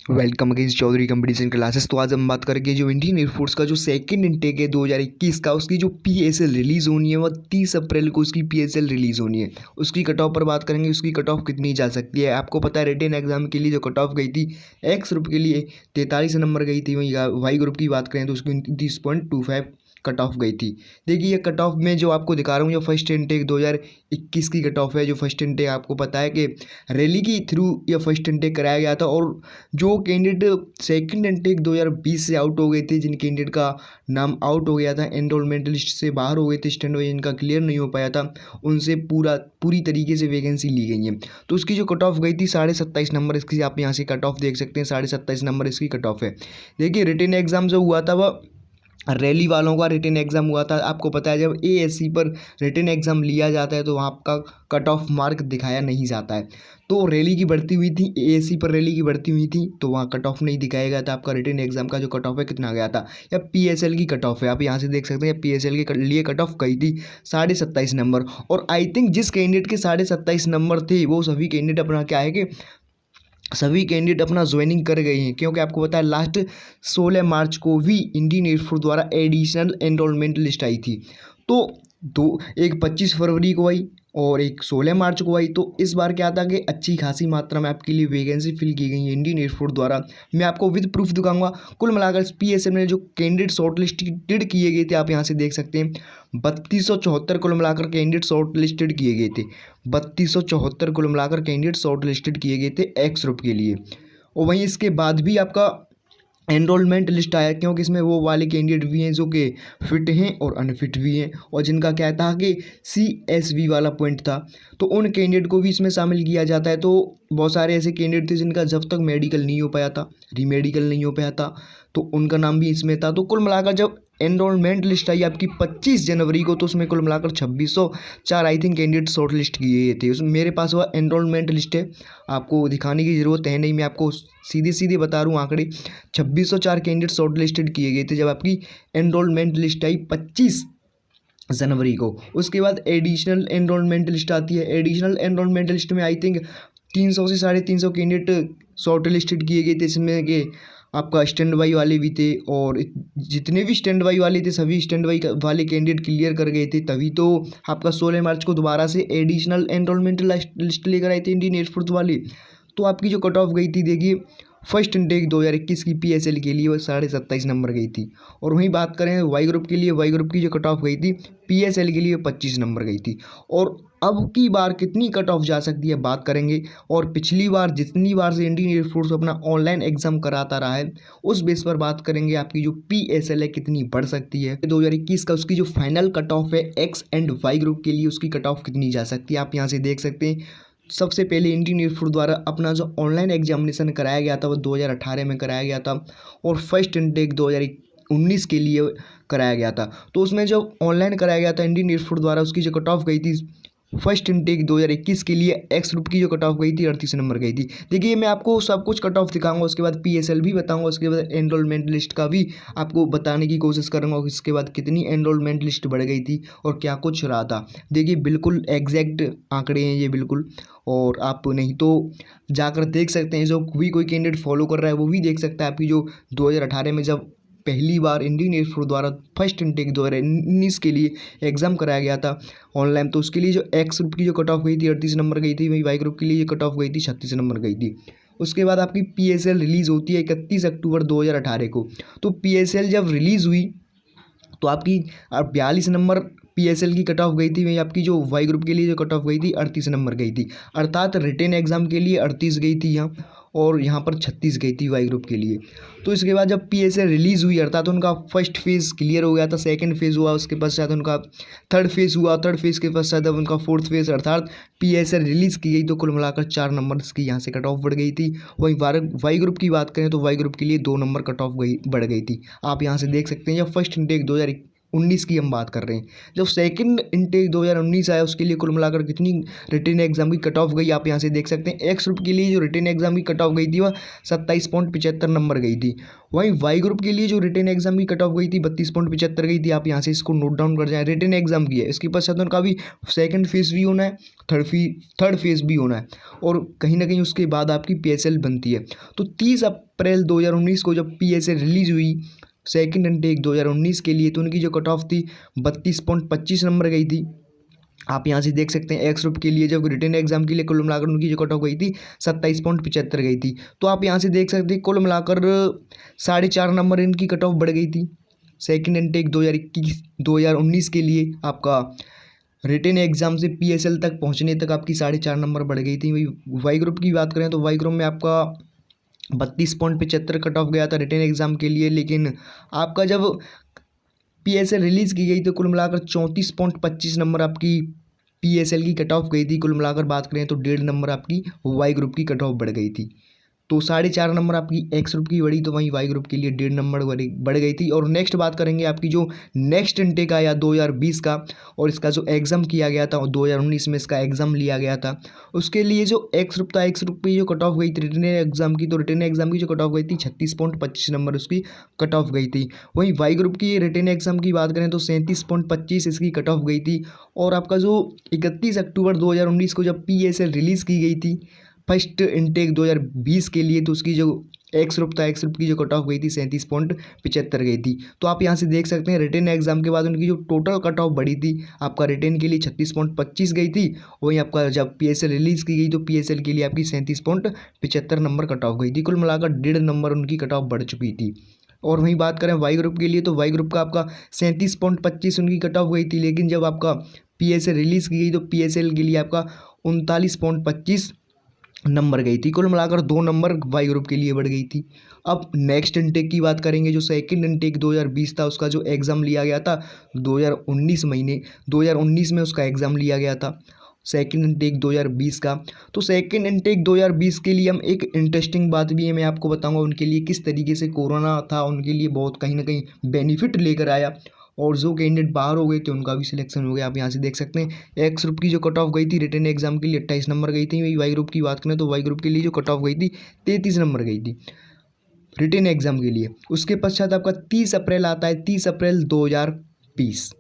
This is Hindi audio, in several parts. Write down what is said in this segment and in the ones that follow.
Welcome against Chaudhary competition classes. तो आज हम बात करेंगे जो इंडियन एयरफोर्स का जो सेकंड इनटेक है 2021 का, उसकी जो पीएसएल रिलीज़ होनी है वो 30 अप्रैल को उसकी पीएसएल रिलीज़ होनी है। उसकी कट ऑफ पर बात करेंगे, उसकी कट ऑफ कितनी जा सकती है। आपको पता है रिटन एग्जाम के लिए जो कट ऑफ गई थी एक्स ग्रुप के लिए 43 नंबर गई थी, वहीं वाई ग्रुप की बात करें तो उसकी 29.25 कट ऑफ गई थी। देखिए ये कट ऑफ में जो आपको दिखा रहा हूँ, जो फर्स्ट इनटेक 2021 की कट ऑफ है। जो फर्स्ट इनटेक आपको पता है कि रैली की थ्रू यह फर्स्ट इनटेक कराया गया था, और जो कैंडिडेट सेकंड इनटेक 2020 से आउट हो गए थे, जिन कैंडिडेट का नाम आउट हो गया था, एनरोलमेंट लिस्ट से बाहर हो गए थे, स्टैंड वाइज इनका क्लियर नहीं हो पाया था, उनसे पूरी तरीके से वैकेंसी ली गई है। तो उसकी जो कट ऑफ गई थी 27.5 नंबर, इसकी आप यहाँ से कट ऑफ देख सकते हैं, 27.5 नंबर इसकी कट ऑफ है। देखिए रिटन एग्जाम जो हुआ था वह रैली वालों का रिटन एग्ज़ाम हुआ था। आपको पता है जब एएससी पर रिटन एग्ज़ाम लिया जाता है तो वहाँ का कट ऑफ मार्क दिखाया नहीं जाता है। तो रैली की भर्ती हुई थी, एएससी पर रैली की भर्ती हुई थी, तो वहाँ कट ऑफ नहीं दिखाया गया था। आपका रिटन एग्ज़ाम का जो कट ऑफ है कितना गया था, या पीएसएल की कट ऑफ है, आप यहाँ से देख सकते हैं पीएसएल के लिए कट ऑफ गई थी 27.5 नंबर। और आई थिंक जिस कैंडिडेट के 27.5 नंबर थे वो सभी कैंडिडेट अपना क्या है कि सभी कैंडिडेट अपना ज्वाइनिंग कर गए हैं, क्योंकि आपको पता है लास्ट 16 मार्च को भी इंडियन एयरफोर्स द्वारा एडिशनल एनरोलमेंट लिस्ट आई थी। तो एक 25 फरवरी को आई और एक 16 मार्च को आई। तो इस बार क्या था कि अच्छी खासी मात्रा में आपके लिए वैकेंसी फिल की गई है इंडियन एयरफोर्स द्वारा। मैं आपको विद प्रूफ दिखाऊंगा। कुल मिलाकर पीएसएल में जो कैंडिडेट शॉर्ट लिस्टेड किए गए थे, आप यहाँ से देख सकते हैं 3274 कुल मिलाकर कैंडिडेट शॉर्ट लिस्टेड किए गए थे। 3274 कुल मिलाकर कैंडिडेट शॉर्ट लिस्टेड किए गए थे एक्स ग्रुप के लिए। और वहीं इसके बाद भी आपका एनरोलमेंट लिस्ट आया, क्योंकि इसमें वो वाले कैंडिडेट भी हैं जो कि फिट हैं और अनफिट भी हैं, और जिनका क्या था कि CSV वाला पॉइंट था, तो उन कैंडिडेट को भी इसमें शामिल किया जाता है। तो बहुत सारे ऐसे कैंडिडेट थे जिनका जब तक मेडिकल नहीं हो पाया था, रीमेडिकल नहीं हो पाया था, तो उनका नाम भी इसमें था। तो कुल मिलाकर जब एनरोलमेंट लिस्ट आई आपकी 25 जनवरी को, तो उसमें कुल मिलाकर 2604 I think candidate short list किए थे। उसमें मेरे पास वह एनरोलमेंट लिस्ट है, आपको दिखाने की ज़रूरत है नहीं, मैं आपको सीधे सीधे बता रहा हूँ आंकड़े। 2604 कैंडिडेट शॉर्ट लिस्टेड किए गए थे जब आपकी एनरोलमेंट लिस्ट आई 25 जनवरी को। उसके बाद एडिशनल एनरोलमेंट लिस्ट आती है। एडिशनल एनरोलमेंट लिस्ट में आई थिंक 300 से 350 कैंडिडेट शॉर्ट लिस्टेड किए गए थे, इसमें कि आपका स्टैंड बाई वाले भी थे, और जितने भी स्टैंड बाई वाले थे सभी स्टैंड बाई वाले कैंडिडेट क्लियर कर गए थे। तभी तो आपका 16 मार्च को दोबारा से एडिशनल एनरोलमेंट लिस्ट लेकर आए थे इंडियन एयरफोर्स वाले। तो आपकी जो कट ऑफ गई थी, देखिए फर्स्ट इनटेक 2021 की पीएसएल के लिए वो 27.5 नंबर गई थी। और वहीं बात करें वाई ग्रुप के लिए, वाई ग्रुप की जो कट ऑफ गई थी पीएसएल के लिए 25 नंबर गई थी। और अब की बार कितनी कट ऑफ जा सकती है बात करेंगे। और पिछली बार जितनी बार से इंडियन एयरफोर्स अपना ऑनलाइन एग्जाम कराता रहा है, उस बेस पर बात करेंगे आपकी जो पीएसएल है कितनी बढ़ सकती है 2021 का। उसकी जो फाइनल कट ऑफ है एक्स एंड वाई ग्रुप के लिए, उसकी कट ऑफ कितनी जा सकती है आप यहाँ से देख सकते हैं। सबसे पहले इंडियन एयरफोर्स द्वारा अपना जो ऑनलाइन एग्जामिनेशन कराया गया था वो 2018 में कराया गया था, और फर्स्ट इनटेक 2019 के लिए कराया गया था। तो उसमें जो ऑनलाइन कराया गया था इंडियन एयरफोर्स द्वारा, उसकी जो कट ऑफ गई थी फर्स्ट इनटेक 2021 के लिए एक्स ग्रुप की जो कट ऑफ गई थी 38 नंबर गई थी। देखिए मैं आपको सब कुछ कट ऑफ दिखाऊंगा, उसके बाद पीएसएल भी बताऊंगा, उसके बाद एनरोलमेंट लिस्ट का भी आपको बताने की कोशिश करूंगा, उसके बाद कितनी एनरोलमेंट लिस्ट बढ़ गई थी और क्या कुछ रहा था। देखिए बिल्कुल एग्जैक्ट आंकड़े हैं ये बिल्कुल, और आप नहीं तो जाकर देख सकते हैं, जो भी कोई कैंडिडेट फॉलो कर रहा है वो भी देख सकता है। आपकी जो 2018 में जब पहली बार इंडियन एयरफोर्स द्वारा फर्स्ट इनटेक 2019 के लिए एग्ज़ाम कराया गया था ऑनलाइन, तो उसके लिए जो एक्स ग्रुप की जो कट ऑफ गई थी 38 नंबर गई थी, वहीं वाई ग्रुप के लिए ये कट ऑफ गई थी 36 नंबर गई थी। उसके बाद आपकी पीएसएल रिलीज़ होती है 31 अक्टूबर 2018 को। तो पीएसएल जब रिलीज़ हुई तो आपकी 42 नंबर पीएसएल की कट ऑफ गई थी, वहीं आपकी जो वाई ग्रुप के लिए जो कट ऑफ गई थी 38 नंबर गई थी। अर्थात रिटेन एग्जाम के लिए 38 गई थी यहाँ, और यहाँ पर 36 गई थी वाई ग्रुप के लिए। तो इसके बाद जब पीएसएल रिलीज़ हुई, अर्थात उनका फर्स्ट फेज़ क्लियर हो गया था, सेकंड फेज़ हुआ, उसके पश्चात उनका थर्ड फेज़ हुआ, थर्ड फेज़ के पश्चात अब उनका फोर्थ फेज़, अर्थात पीएसएल रिलीज़ की गई तो कुल मिलाकर 4 नंबर की यहाँ से कट ऑफ बढ़ गई थी। वहीं वाई ग्रुप की बात करें तो वाई ग्रुप के लिए 2 नंबर कट ऑफ बढ़ गई थी। आप यहाँ से देख सकते हैं जब फर्स्ट इनटेक 2019 की हम बात कर रहे हैं। जब सेकंड इनटेक 2019 आया उसके लिए कुल मिलाकर कितनी रिटन एग्जाम की कट ऑफ गई आप यहाँ से देख सकते हैं। एक्स ग्रुप के लिए जो रिटन एग्जाम की कट ऑफ गई थी वह 27.75 नंबर गई थी। वहीं वाई ग्रुप के लिए जो रिटन एग्जाम की कट ऑफ गई थी 32.75 गई थी। आप यहाँ से इसको नोट डाउन कर जाएं। रिटन एग्जाम की है, इसके पश्चात उनका भी सेकंड फेज भी होना है, थर्ड फेज भी होना है और कहीं ना कहीं उसके बाद आपकी PSL बनती है। तो 30 अप्रैल 2019 को जब PSL रिलीज हुई सेकंड इनटेक 2019 के लिए, तो उनकी जो कट ऑफ थी 32.25 नंबर गई थी। आप यहाँ से देख सकते हैं एक्स ग्रुप के लिए जब रिटन एग्जाम के लिए कुल मिलाकर उनकी जो कट ऑफ गई थी 27.75 गई थी। तो आप यहाँ से देख सकते हैं कुल मिलाकर 4.5 नंबर इनकी कट ऑफ बढ़ गई थी। सेकंड इनटेक 2019 के लिए आपका रिटन एग्जाम से PSL तक पहुँचने तक आपकी 4.5 नंबर बढ़ गई थी। वही वाई ग्रुप की बात करें तो वाई ग्रुप में आपका 32.75 कट ऑफ गया था रिटन एग्जाम के लिए, लेकिन आपका जब PSL रिलीज़ की गई तो कुल मिलाकर 34.25 नंबर आपकी PSL की कट ऑफ गई थी। कुल मिलाकर बात करें तो 1.5 नंबर आपकी वाई ग्रुप की कट ऑफ बढ़ गई थी। तो 4.5 नंबर आपकी एक्स ग्रुप की बढ़ी, तो वहीं वाई ग्रुप के लिए 1.5 नंबर बढ़ गई थी। और नेक्स्ट बात करेंगे आपकी जो नेक्स्ट इनटेक आया 2020 का, और इसका जो एग्ज़ाम किया गया था और 2019 में इसका एग्ज़ाम लिया गया था, उसके लिए जो एक्स ग्रुप था, एक्स ग्रुप की जो कट ऑफ गई थी रिटन एग्जाम की, तो रिटन एग्जाम की जो कट ऑफ गई थी 36.25 नंबर उसकी कट ऑफ गई थी। वहीं वाई ग्रुप की रिटन एग्जाम की बात करें तो 37.25 इसकी कट ऑफ गई थी। और आपका जो 31 अक्टूबर 2019 को जब PSL रिलीज़ की गई थी फर्स्ट इनटेक 2020 के लिए, तो उसकी जो एक्स ग्रुप था, एक्स ग्रुप की जो कट ऑफ गई थी 37.75 गई थी। तो आप यहाँ से देख सकते हैं रिटन एग्जाम के बाद उनकी जो टोटल कट ऑफ बढ़ी थी आपका रिटन के लिए 36.25 गई थी। वहीं आपका जब PSL रिलीज़ की गई तो PSL के लिए आपकी 37.75 नंबर कट ऑफ गई थी। कुल मिलाकर 1.5 नंबर उनकी कट ऑफ बढ़ चुकी थी। और वहीं बात करें वाई ग्रुप के लिए तो वाई ग्रुप का आपका 37.25 उनकी कट ऑफ गई थी, लेकिन जब आपका PSL रिलीज़ की गई तो PSL के लिए आपका 39.25 नंबर गई थी। कुल मिलाकर 2 नंबर वाई ग्रुप के लिए बढ़ गई थी। अब नेक्स्ट इनटेक की बात करेंगे जो सेकंड इनटेक 2020 था, उसका जो एग्ज़ाम लिया गया था 2019 में उसका एग्ज़ाम लिया गया था सेकंड इनटेक 2020 का। तो सेकंड इनटेक 2020 के लिए हम एक इंटरेस्टिंग बात भी है मैं आपको बताऊंगा उनके लिए किस तरीके से कोरोना था उनके लिए बहुत कहीं ना कहीं बेनिफिट लेकर आया, और जो कैंडिडेट बाहर हो गए थे उनका भी सिलेक्शन हो गया। आप यहाँ से देख सकते हैं एक्स ग्रुप की जो कट ऑफ गई थी रिटन एग्जाम के लिए 28 नंबर गई थी। वही वाई ग्रुप की बात करें तो वाई ग्रुप के लिए जो कट ऑफ गई थी 33 नंबर गई थी रिटन एग्जाम के लिए। उसके पश्चात आपका 30 अप्रैल आता है, 30 अप्रैल 2020।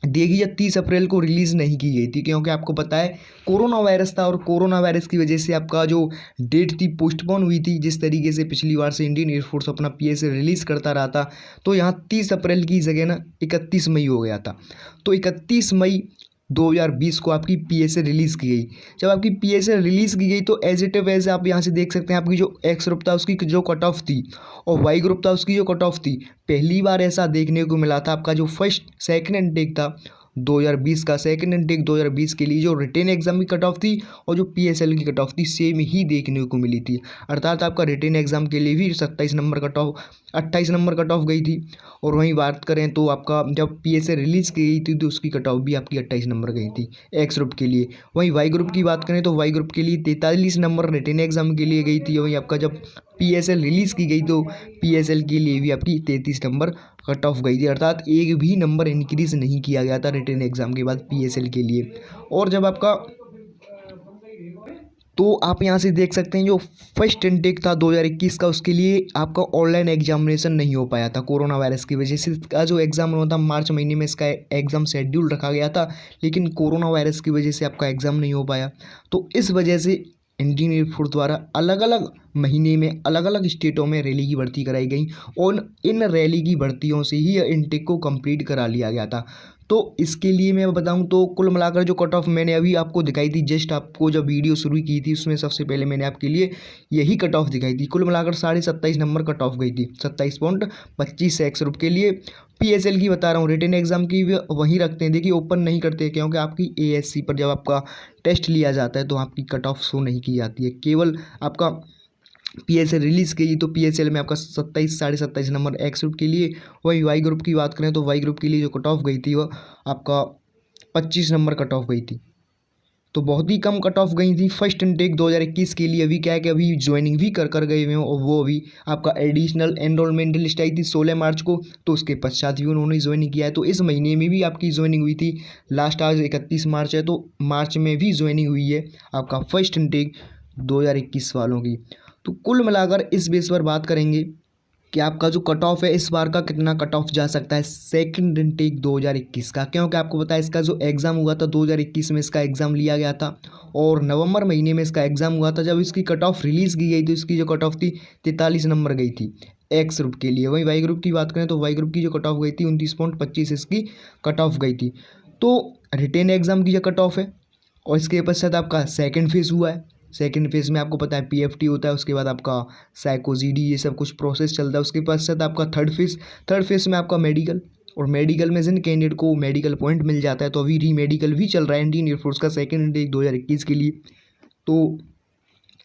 देखिए 30 अप्रैल को रिलीज़ नहीं की गई थी क्योंकि आपको पता है कोरोना वायरस था, और कोरोना वायरस की वजह से आपका जो डेट थी पोस्टपोन हुई थी। जिस तरीके से पिछली बार से इंडियन एयरफोर्स अपना PSL रिलीज़ करता रहा था, तो यहाँ 30 अप्रैल की जगह ना 31 मई हो गया था। तो 31 मई 2020 को आपकी PSL रिलीज़ की गई। जब आपकी PSL रिलीज़ की गई तो एज इट इज़ आप यहाँ से देख सकते हैं आपकी जो एक्स ग्रुप था उसकी जो कट ऑफ थी और वाई ग्रुप था उसकी जो कट ऑफ थी, पहली बार ऐसा देखने को मिला था। आपका जो फर्स्ट सेकंड इनटेक था 2020 का, सेकंड इनटेक 2020 के लिए जो रिटन एग्जाम की कट ऑफ थी और जो PSL की कट ऑफ थी सेम ही देखने को मिली थी। अर्थात आपका रिटन एग्जाम के लिए भी 27 number cut off 28 number cut off गई थी। और वहीं बात करें तो आपका जब PSL रिलीज़ की गई थी तो उसकी कट ऑफ भी आपकी 28 नंबर गई थी एक्स ग्रुप के लिए। वहीं वाई ग्रुप की बात करें तो वाई ग्रुप के लिए 43 नंबर रिटन एग्जाम के लिए गई थी। वहीं आपका जब PSL रिलीज़ की गई तो PSL के लिए भी आपकी 33 नंबर कट ऑफ गई थी। अर्थात एक भी नंबर इंक्रीज़ नहीं किया गया था रिटन एग्ज़ाम के बाद PSL के लिए। और जब आपका तो आप यहाँ से देख सकते हैं जो फर्स्ट इनटेक था 2021 का, उसके लिए आपका ऑनलाइन एग्जामिनेशन नहीं हो पाया था कोरोना वायरस की वजह से। इसका जो एग्ज़ाम होना था मार्च महीने में इसका एग्ज़ाम शेड्यूल रखा गया था, लेकिन कोरोना वायरस की वजह से आपका एग्ज़ाम नहीं हो पाया। तो इस वजह से इंडियन एयरफोर्स द्वारा अलग अलग महीने में अलग अलग स्टेटों में रैली की भर्ती कराई गई और इन रैली की भर्तियों से ही इनटेक को कंप्लीट करा लिया गया था। तो इसके लिए मैं बताऊं तो कुल मिलाकर जो कट ऑफ मैंने अभी आपको दिखाई थी, जस्ट आपको जब वीडियो शुरू की थी उसमें सबसे पहले मैंने आपके लिए यही कट ऑफ दिखाई थी। कुल मिलाकर 27.5 नंबर कट ऑफ गई थी 27.25 एक्स ग्रुप के लिए। PSL की बता रहा हूँ, रिटन एग्जाम की भी वहीं रखते हैं, देखिए ओपन नहीं करते क्योंकि आपकी ASC पर जब आपका टेस्ट लिया जाता है तो आपकी कट ऑफ शो नहीं की जाती है, केवल आपका PSL रिलीज़ की तो PSL में आपका 27.5 नंबर एक्स ग्रुप के लिए। वही वाई ग्रुप की बात करें तो वाई ग्रुप के लिए जो कट ऑफ गई थी वह आपका 25 नंबर कट ऑफ गई थी। तो बहुत ही कम कट ऑफ गई थी फर्स्ट इनटेक 2021 के लिए। अभी क्या है कि अभी ज्वाइनिंग भी कर गए हुए हैं, और वो अभी आपका एडिशनल एनरोलमेंट लिस्ट आई थी 16 मार्च को, तो उसके पश्चात भी उन्होंने ज्वाइनिंग किया है। तो इस महीने में भी आपकी ज्वाइनिंग हुई थी, लास्ट आज 31 मार्च है, तो मार्च में भी ज्वाइनिंग हुई है आपका फर्स्ट इनटेक 2021 वालों की। तो कुल मिलाकर इस बेस पर बात करेंगे कि आपका जो कट ऑफ है इस बार का कितना कट ऑफ जा सकता है सेकंड इनटेक 2021 का, क्योंकि आपको पता है इसका जो एग्ज़ाम हुआ था 2021 में इसका एग्ज़ाम लिया गया था, और नवंबर महीने में इसका एग्ज़ाम हुआ था। जब इसकी कट ऑफ रिलीज़ की गई तो इसकी जो कट ऑफ थी 43 नंबर गई थी एक्स ग्रुप के लिए। वहीं वाई ग्रुप की बात करें तो वाई ग्रुप की जो कट ऑफ गई थी 29.25 इसकी कट ऑफ गई थी। तो रिटेन एग्ज़ाम की जो कट ऑफ है, और इसके पश्चात आपका सेकेंड फेज़ हुआ है। सेकेंड फेज़ में आपको पता है पीएफटी होता है, उसके बाद आपका साइकोजीडी, ये सब कुछ प्रोसेस चलता है। उसके पश्चात आपका थर्ड फेज़ में आपका मेडिकल, और मेडिकल में जिन कैंडिडेट को मेडिकल पॉइंट मिल जाता है, तो अभी री मेडिकल भी चल रहा है इंडियन एयरफोर्स का सेकेंड इनटेक 2021 के लिए। तो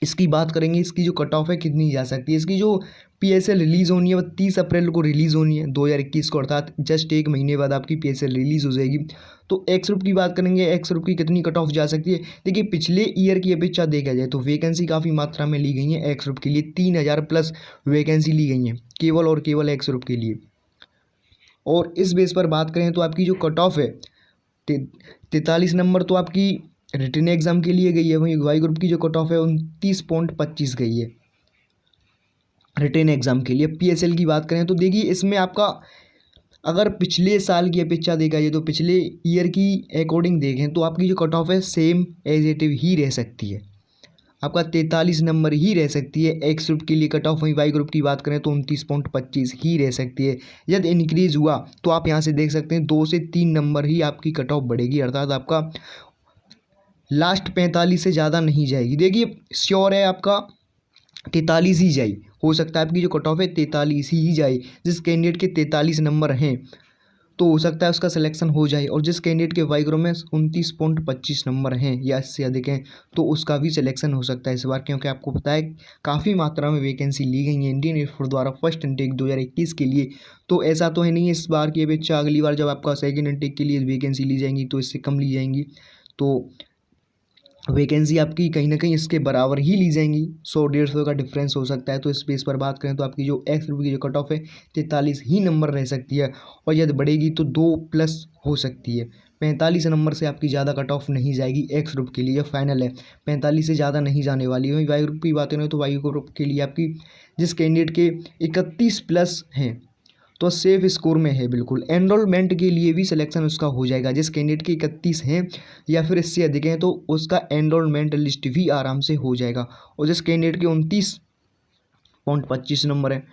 इसकी बात करेंगे, इसकी जो कट ऑफ है कितनी जा सकती है। इसकी जो पीएसएल रिलीज़ होनी है वो 30 अप्रैल को रिलीज़ होनी है 2021 को, अर्थात जस्ट एक महीने बाद आपकी पीएसएल रिलीज़ हो जाएगी। तो एक्स ग्रुप की बात करेंगे, एक्स ग्रुप की कितनी कट ऑफ जा सकती है। देखिए पिछले ईयर की अपेक्षा देखा जाए तो वैकेंसी काफ़ी मात्रा में ली गई है एक्स ग्रुप के लिए, 3000 प्लस वैकेंसी ली गई हैं केवल और केवल एक्स ग्रुप के लिए। और इस बेस पर बात करें तो आपकी जो कट ऑफ है 43 नंबर तो आपकी रिटन एग्ज़ाम के लिए गई है। वहीं वाई ग्रुप की जो कट ऑफ है 29.25 गई है रिटेन एग्ज़ाम के लिए। पीएसएल की बात करें तो देखिए इसमें आपका अगर पिछले साल की अपेक्षा देखा जाए तो पिछले ईयर की अकॉर्डिंग देखें तो आपकी जो कट ऑफ है सेम एज इट ही रह सकती है, आपका 43 नंबर ही रह सकती है एक्स ग्रुप के लिए कट ऑफ। वहीं वाई ग्रुप की बात करें तो 29.25 ही रह सकती है। यदि इंक्रीज़ हुआ तो आप यहाँ से देख सकते हैं 2 से 3 नंबर ही आपकी कट ऑफ बढ़ेगी, अर्थात आपका लास्ट 45 से ज़्यादा नहीं जाएगी। देखिए श्योर है आपका 43 ही जाए, हो सकता है आपकी जो कट ऑफ है 43 ही जाए। जिस कैंडिडेट के 43 नंबर हैं तो हो सकता है उसका सिलेक्शन हो जाए, और जिस कैंडिडेट के वाई ग्रुप में 29.25 नंबर हैं या इससे अधिक हैं तो उसका भी सिलेक्शन हो सकता है इस बार, क्योंकि आपको पता है काफ़ी मात्रा में वैकेंसी ली गई है इंडियन एयरफोर्स द्वारा फर्स्ट इनटेक 2021 के लिए। तो ऐसा तो है नहीं इस बार की अपेक्षा अगली बार जब आपका सेकेंड इनटेक के लिए वैकेंसी ली जाएंगी तो इससे कम ली जाएंगी, तो वैकेंसी आपकी कहीं ना कहीं इसके बराबर ही ली जाएंगी, 100-150 का डिफरेंस हो सकता है। तो इस बेस पर बात करें तो आपकी जो एक्स ग्रुप की जो कट ऑफ है 43 ही नंबर रह सकती है, और यदि बढ़ेगी तो 2+ हो सकती है। 45 नंबर से आपकी ज़्यादा कट ऑफ नहीं जाएगी एक्स ग्रुप के लिए, फाइनल है 45 से ज़्यादा नहीं जाने वाली है। वहीं वाई ग्रुप की बात करें तो वाई ग्रुप के लिए आपकी जिस कैंडिडेट के 31+ हैं तो सेफ स्कोर में है बिल्कुल, एनरोलमेंट के लिए भी सिलेक्शन उसका हो जाएगा। जिस कैंडिडेट के 31 हैं या फिर इससे अधिक हैं तो उसका एनरोलमेंट लिस्ट भी आराम से हो जाएगा। और जिस कैंडिडेट के 29.25 नंबर है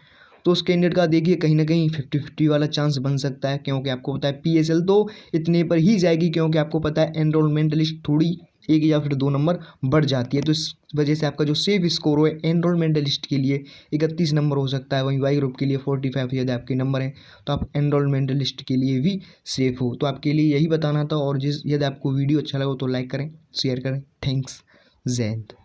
तो उस कैंडिडेट का देखिए कहीं ना कहीं 50-50 वाला चांस बन सकता है, क्योंकि आपको पता है पीएसएल तो इतने पर ही जाएगी, क्योंकि आपको पता है एनरोलमेंट लिस्ट थोड़ी 1 या फिर 2 नंबर बढ़ जाती है। तो इस वजह से आपका जो सेफ स्कोर है एनरोलमेंट लिस्ट के लिए 31 नंबर हो सकता है। वहीं वाई ग्रुप के लिए 45 यदि आपके नंबर हैं तो आप एनरोलमेंट लिस्ट के लिए भी सेफ हो। तो आपके लिए यदि आपको वीडियो अच्छा लगा तो लाइक करें, शेयर करें। थैंक्स, जय हिंद।